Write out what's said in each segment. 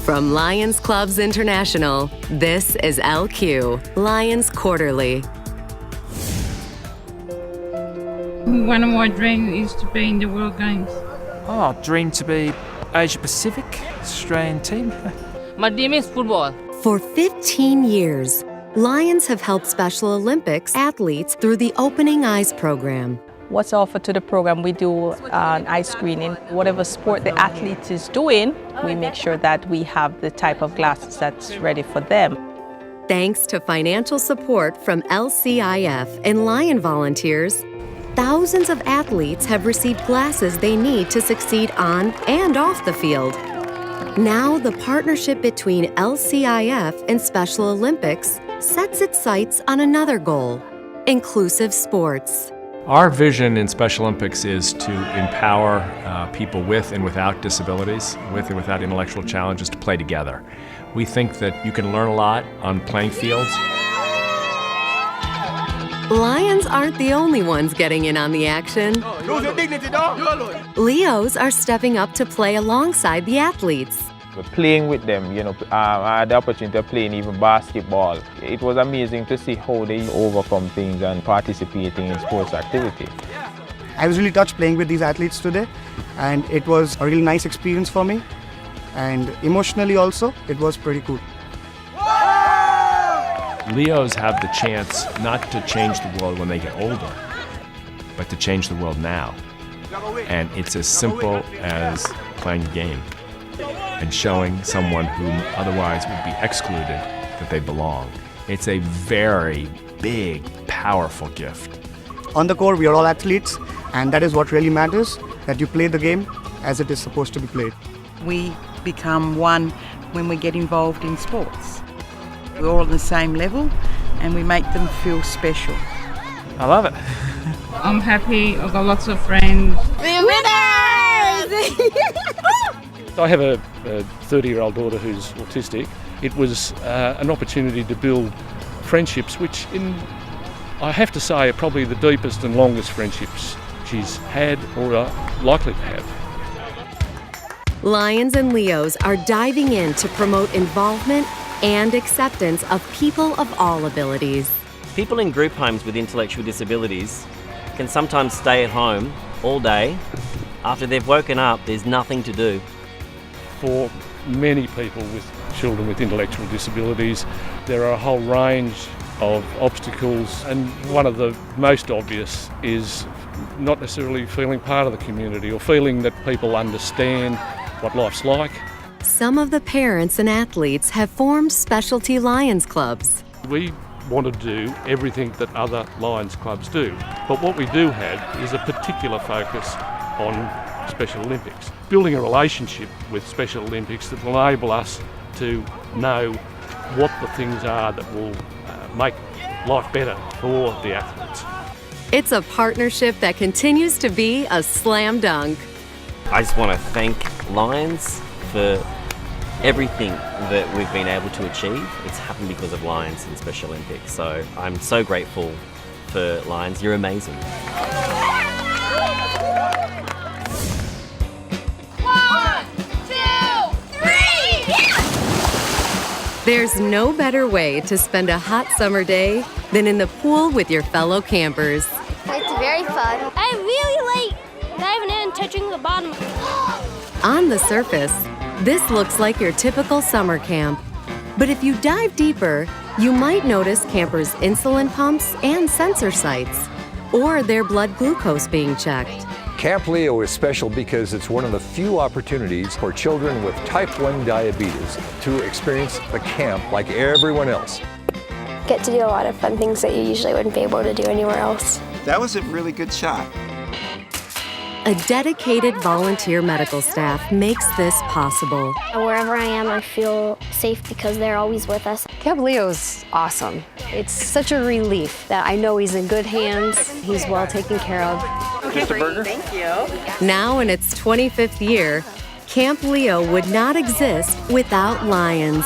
From Lions Clubs International, this is LQ, Lions Quarterly. One of my dreams is to be in the World Games. Oh, dream to be Asia Pacific, Australian team. My dream is football. For 15 years, Lions have helped Special Olympics athletes through the Opening Eyes program. What's offered to the program, we do an eye screening. Whatever sport the athlete is doing, we make sure that we have the type of glasses that's ready for them. Thanks to financial support from LCIF and Lion volunteers, thousands of athletes have received glasses they need to succeed on and off the field. Now, the partnership between LCIF and Special Olympics sets its sights on another goal: inclusive sports. Our vision in Special Olympics is to empower people with and without disabilities, with and without intellectual challenges, to play together. We think that you can learn a lot on playing fields. Lions aren't the only ones getting in on the action. Lose your dignity, dog. Leos are stepping up to play alongside the athletes. We're playing with them, I had the opportunity of playing even basketball. It was amazing to see how they overcome things and participating in sports activities. I was really touched playing with these athletes today, and it was a really nice experience for me. And emotionally also, it was pretty cool. Leos have the chance not to change the world when they get older, but to change the world now. And it's as simple as playing a game and showing someone who otherwise would be excluded that they belong. It's a very big, powerful gift. On the core, we are all athletes, and that is what really matters, that you play the game as it is supposed to be played. We become one when we get involved in sports. We're all on the same level, and we make them feel special. I love it. I'm happy. I've got lots of friends. We're winners! I have a 30-year-old daughter who's autistic. It was an opportunity to build friendships, which I have to say are probably the deepest and longest friendships she's had or are likely to have. Lions and Leos are diving in to promote involvement and acceptance of people of all abilities. People in group homes with intellectual disabilities can sometimes stay at home all day. After they've woken up, there's nothing to do. For many people with children with intellectual disabilities, there are a whole range of obstacles, and one of the most obvious is not necessarily feeling part of the community or feeling that people understand what life's like. Some of the parents and athletes have formed specialty Lions clubs. We want to do everything that other Lions clubs do, but what we do have is a particular focus on Special Olympics. Building a relationship with Special Olympics that will enable us to know what the things are that will make life better for the athletes. It's a partnership that continues to be a slam dunk. I just want to thank Lions for everything that we've been able to achieve. It's happened because of Lions and Special Olympics, so I'm so grateful for Lions. You're amazing. There's no better way to spend a hot summer day than in the pool with your fellow campers. It's very fun. I'm really late diving in and touching the bottom. On the surface, this looks like your typical summer camp. But if you dive deeper, you might notice campers' insulin pumps and sensor sites, or their blood glucose being checked. Camp Leo is special because it's one of the few opportunities for children with type 1 diabetes to experience the camp like everyone else. Get to do a lot of fun things that you usually wouldn't be able to do anywhere else. That was a really good shot. A dedicated volunteer medical staff makes this possible. Wherever I am, I feel safe because they're always with us. Camp Leo's awesome. It's such a relief that I know he's in good hands, he's well taken care of. Just a burger? Thank you. Now in its 25th year, Camp Leo would not exist without Lions.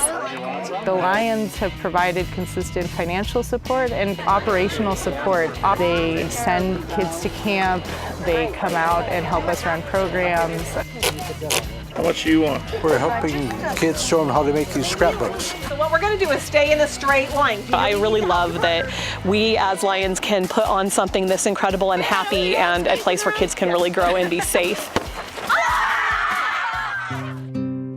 The Lions have provided consistent financial support and operational support. They send kids to camp, they come out and help us run programs. How much do you want? We're helping kids show them how to make these scrapbooks. So what we're going to do is stay in a straight line. I really love that we as Lions can put on something this incredible and happy and a place where kids can really grow and be safe.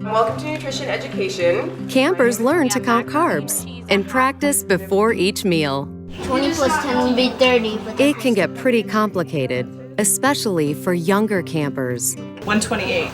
Welcome to Nutrition Education. Campers learn to count carbs and practice before each meal. 20 plus 10 will be 30. It can get pretty complicated, especially for younger campers. 128.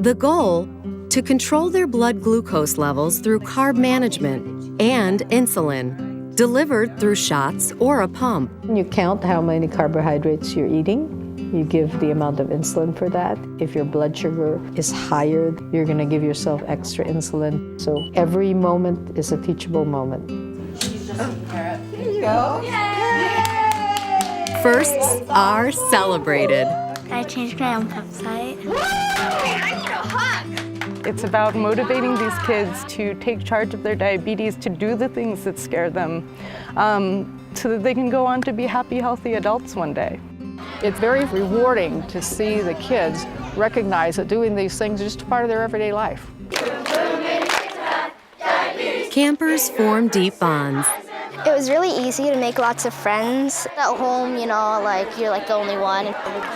The goal? To control their blood glucose levels through carb management and insulin, delivered through shots or a pump. You count how many carbohydrates you're eating. You give the amount of insulin for that. If your blood sugar is higher, you're going to give yourself extra insulin. So every moment is a teachable moment. Here you go. Firsts are celebrated. I changed my own website. I need a hug. It's about motivating these kids to take charge of their diabetes, to do the things that scare them, so that they can go on to be happy, healthy adults one day. It's very rewarding to see the kids recognize that doing these things is just part of their everyday life. Campers form deep bonds. It was really easy to make lots of friends. At home, you know, like you're like the only one.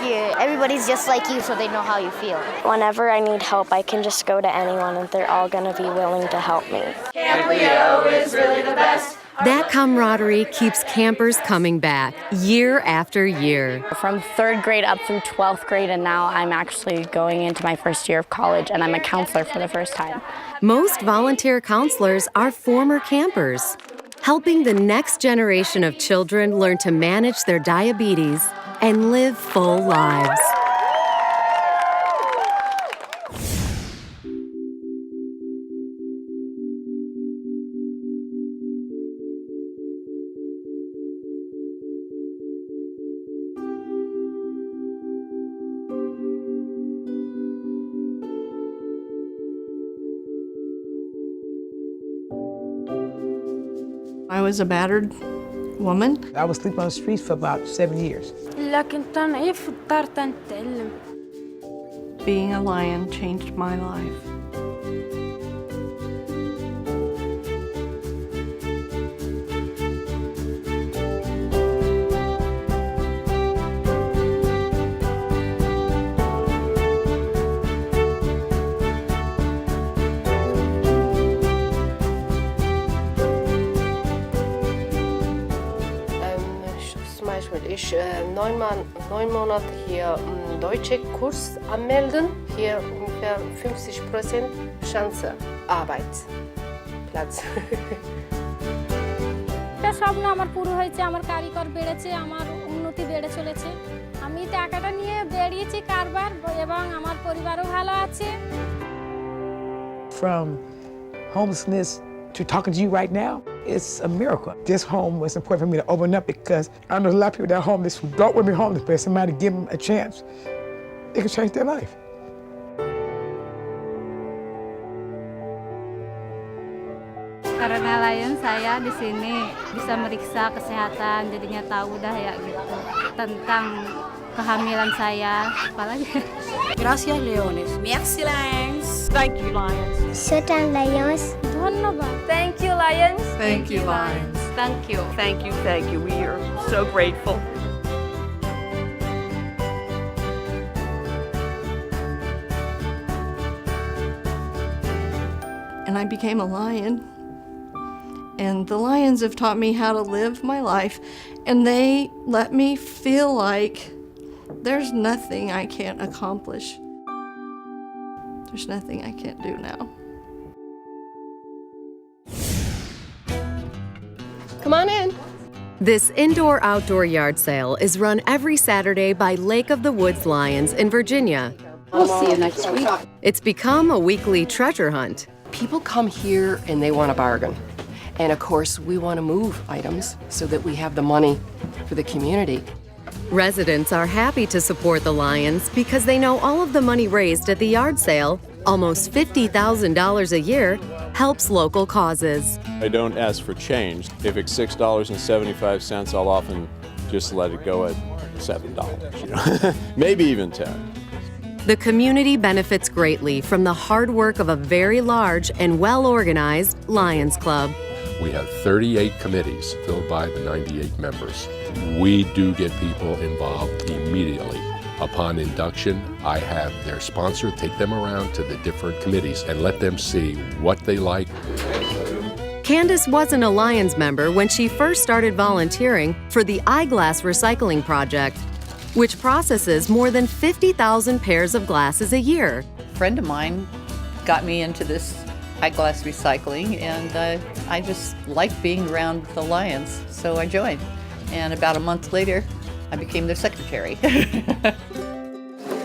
Here, everybody's just like you, so they know how you feel. Whenever I need help, I can just go to anyone and they're all gonna be willing to help me. Camp Leo is really the best. That camaraderie keeps campers coming back year after year. From 3rd grade up through 12th grade, and now I'm actually going into my first year of college, and I'm a counselor for the first time. Most volunteer counselors are former campers, helping the next generation of children learn to manage their diabetes and live full lives. I was a battered woman. I was sleeping on the streets for about 7 years. Being a lion changed my life. Ich 9 Monate hier deutsche Kurs anmelden. Hier ungefähr 50% Chance Arbeitsplatz. এটা স্বপ্ন আমার পুরো হয়েছে, আমার কারিগর বেড়েছে, আমার উন্নতি বেড়ে চলেছে। আমি টাকাটা নিয়ে বেরিয়েছি কারবার এবং আমার পরিবারও ভালো আছে। From homelessness to talking to you right now, it's a miracle. This home was important for me to open up because I know a lot of people that are homeless who don't want to be homeless, but somebody give them a chance, it can change their life. Karena Lion saya di sini bisa meriksa kesehatan, jadinya tahu dah ya gitu tentang kehamilan saya, apalagi. Gracias Leones. Merci Lions. Thank you Lions. Shukran Lions. ধন্যবাদ. Thank you Lions. Thank you Lions. Thank you. Thank you. Thank you. We are so grateful. And I became a lion. And the lions have taught me how to live my life, and they let me feel like there's nothing I can't accomplish. There's nothing I can't do now. Come on in. This indoor-outdoor yard sale is run every Saturday by Lake of the Woods Lions in Virginia. We'll see you next week. It's become a weekly treasure hunt. People come here and they want a bargain. And of course, we want to move items so that we have the money for the community. Residents are happy to support the Lions because they know all of the money raised at the yard sale, almost $50,000 a year, helps local causes. I don't ask for change. If it's $6.75, I'll often just let it go at $7, maybe even $10. The community benefits greatly from the hard work of a very large and well-organized Lions Club. We have 38 committees filled by the 98 members. We do get people involved immediately. Upon induction, I have their sponsor take them around to the different committees and let them see what they like. Candace wasn't a Lions member when she first started volunteering for the Eyeglass Recycling Project, which processes more than 50,000 pairs of glasses a year. A friend of mine got me into this eyeglass recycling, and I just liked being around the Lions, so I joined. And about a month later, I became their secretary.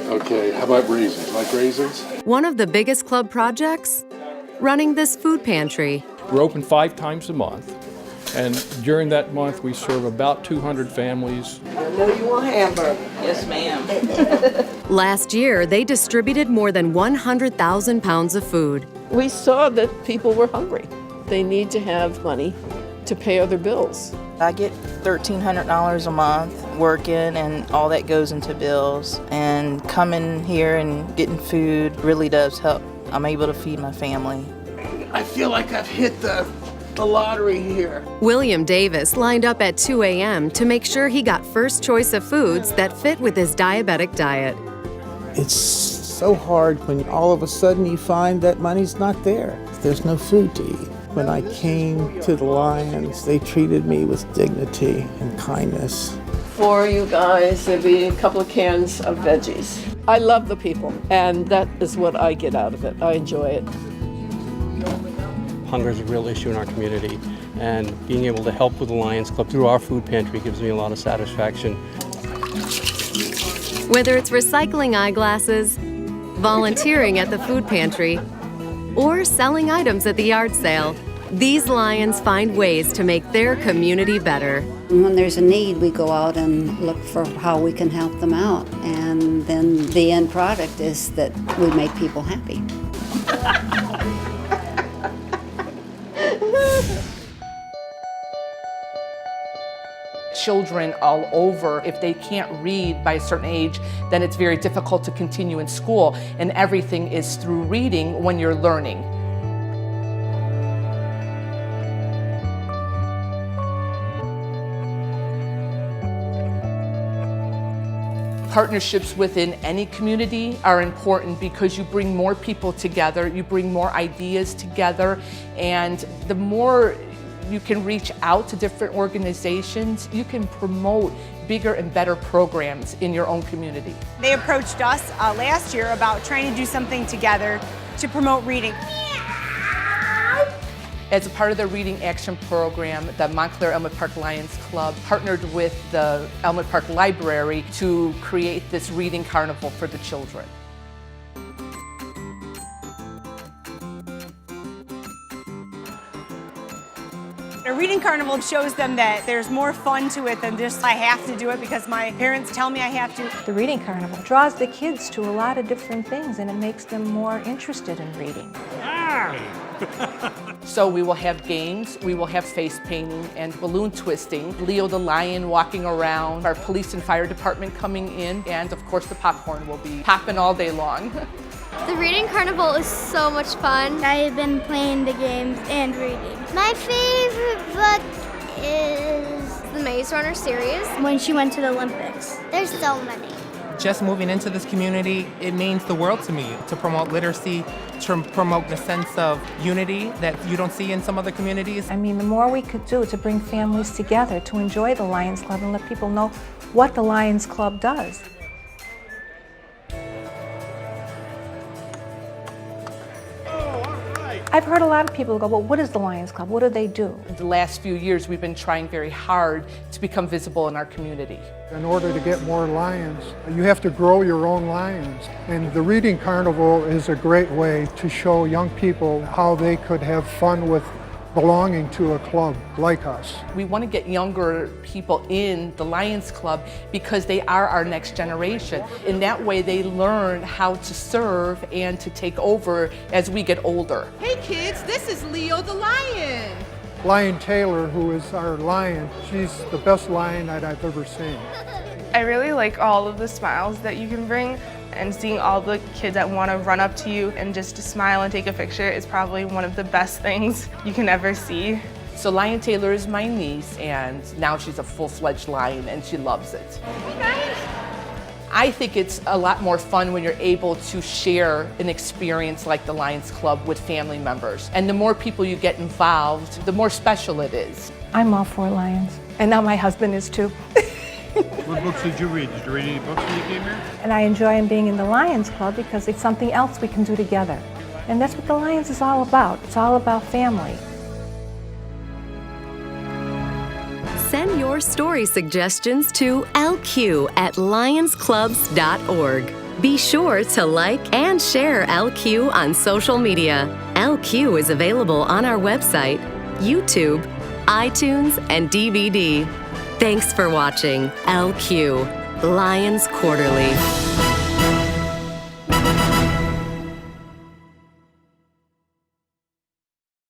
Okay, how about raisins? Like raisins? One of the biggest club projects? Running this food pantry. We're open 5 times a month, and during that month we serve about 200 families. I know you want hamburger. Yes, ma'am. Last year, they distributed more than 100,000 pounds of food. We saw that people were hungry. They need to have money to pay other bills. I get $1,300 a month working, and all that goes into bills. And coming here and getting food really does help. I'm able to feed my family. I feel like I've hit the lottery here. William Davis lined up at 2 a.m. to make sure he got first choice of foods that fit with his diabetic diet. It's so hard when all of a sudden you find that money's not there. There's no food to eat. When I came to the Lions, they treated me with dignity and kindness. For you guys, there'll be a couple of cans of veggies. I love the people, and that is what I get out of it. I enjoy it. Hunger is a real issue in our community, and being able to help with the Lions Club through our food pantry gives me a lot of satisfaction. Whether it's recycling eyeglasses, volunteering at the food pantry, or selling items at the yard sale, these Lions find ways to make their community better. When there's a need, we go out and look for how we can help them out, and then the end product is that we make people happy. Children all over, if they can't read by a certain age, then it's very difficult to continue in school, and everything is through reading when you're learning. Partnerships within any community are important because you bring more people together, you bring more ideas together, and the more you can reach out to different organizations, you can promote bigger and better programs in your own community. They approached us last year about trying to do something together to promote reading. As a part of the Reading Action Program, the Montclair Elmwood Park Lions Club partnered with the Elmwood Park Library to create this reading carnival for the children. A reading carnival shows them that there's more fun to it than just I have to do it because my parents tell me I have to. The reading carnival draws the kids to a lot of different things, and it makes them more interested in reading. So we will have games, we will have face painting and balloon twisting, Leo the Lion walking around, our police and fire department coming in, and of course the popcorn will be popping all day long. The reading carnival is so much fun. I've been playing the games and reading. My favorite book is the Maze Runner series. When she went to the Olympics. There's so many. Just moving into this community, it means the world to me to promote literacy, to promote the sense of unity that you don't see in some other communities. I mean, the more we could do to bring families together to enjoy the Lions Club and let people know what the Lions Club does. I've heard a lot of people go, well, what is the Lions Club? What do they do? In the last few years, we've been trying very hard to become visible in our community. In order to get more lions, you have to grow your own lions. And the Reading Carnival is a great way to show young people how they could have fun with belonging to a club like us. We want to get younger people in the Lions Club because they are our next generation. In that way, they learn how to serve and to take over as we get older. Hey kids, this is Leo the Lion. Lion Taylor, who is our lion, she's the best lion that I've ever seen. I really like all of the smiles that you can bring, and seeing all the kids that want to run up to you and just to smile and take a picture is probably one of the best things you can ever see. So Lion Taylor is my niece, and now she's a full-fledged lion and she loves it. Hey guys. I think it's a lot more fun when you're able to share an experience like the Lions Club with family members. And the more people you get involved, the more special it is. I'm all for lions, and now my husband is too. What books did you read? Did you read any books when you came here? And I enjoy being in the Lions Club because it's something else we can do together. And that's what the Lions is all about. It's all about family. Send your story suggestions to lq@lionsclubs.org. Be sure to like and share LQ on social media. LQ is available on our website, YouTube, iTunes, and DVD. Thanks for watching LQ, Lions Quarterly.